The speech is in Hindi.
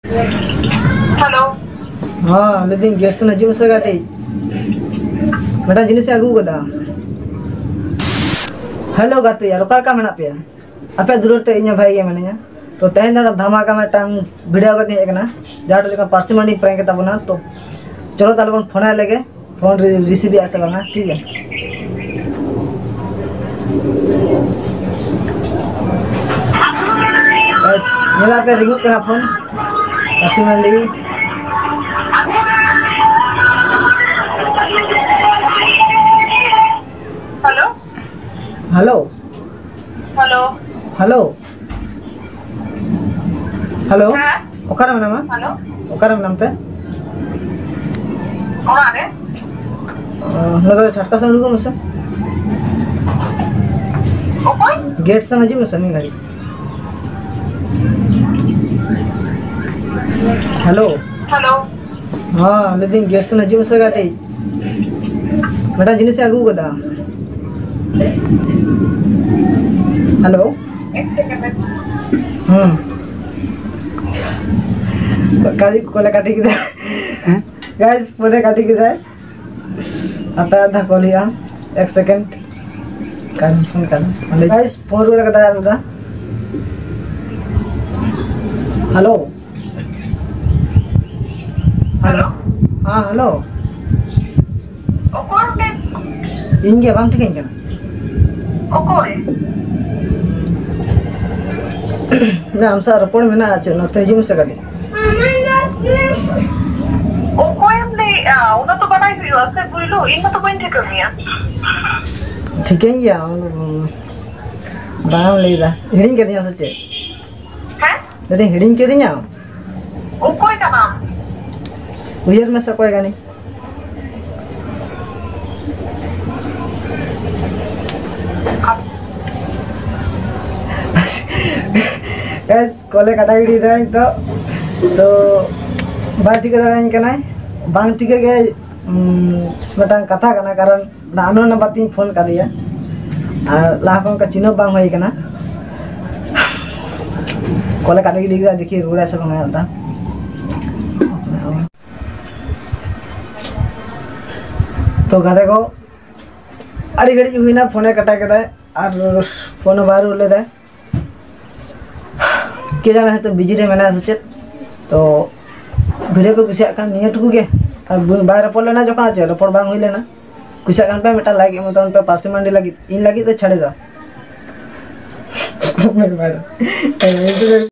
हेलो। हाँ लेकिन गेट से नजीम से गाटी बेटा जिनिस आगू कदा। हेलो गाते यार ओका का मेना पे आपे दूर ते इኛ भाई मनेया तो तेन दा धमाका में टांग वीडियो करते हैं ना जाट लेका पार्सिमनी प्रैंक ताबना तो चलो ताले बन फोन लेगे फोन रिसीव आसे बांगा ठीक है। बस मेरा पे रिंग करा phone parsimony. Hello hello hello hello hello हाँ? ओकारा में नाम हेलो ओकारा में नाम ते ओरारे मतलब छटका से लुगो मसे ओकोय गेट से नजीम से नहीं गाड़ी। हेलो हेलो हाँ लेकिन गेट से नजीम से गाड़ी बेटा जिनिस आगू कदा। हेलो एक सेकंड काली कोले काटी किदा गाइस फोने काटी किदा आता आधा कोलिया एक सेकंड कान फोन कर गाइस फोन रे कदा आदा। हेलो हेलो हाँ हेलो ओकोय ने इंगे बाम ठीक है ओकोय ना हम सारा फोन में ना आचे न तेजिम से गाड़ी ओकोय ने उना तो बनाई हुई है बुइलो इन तो बन ठीक है ठीक है या बाम लेदा हिडिंग के दिया सच्चे हैं लेकिन हिडिंग के दिया ओकोय का नाम उयर में से कोई गानी गाइस कोले काटा गिड़ी दे तो बाय ठीक है दाइन कना बांग ठीक है मटांग कथा कना कारण ना अनो नंबर तीन फोन कर दिया और लाखों का चिन्ह बांग होई कना कोले काटा गिड़ी दा देखिए रोड़ा से बंगा आता तो गाते को अड़ी घड़ी हुई ना फोने कटा के दे और फोन बाहर ले दे के जाना है तो बिजी रे मैंने सचे तो वीडियो पे कुछ आकान निया टुकु के और बाहर रपड़ लेना जो कना चे रपड़ बांग हुई लेना कुछ आकान पे मेटा लागी मतलब पे पार्सिमनी लगी इन लगी तो छड़े दो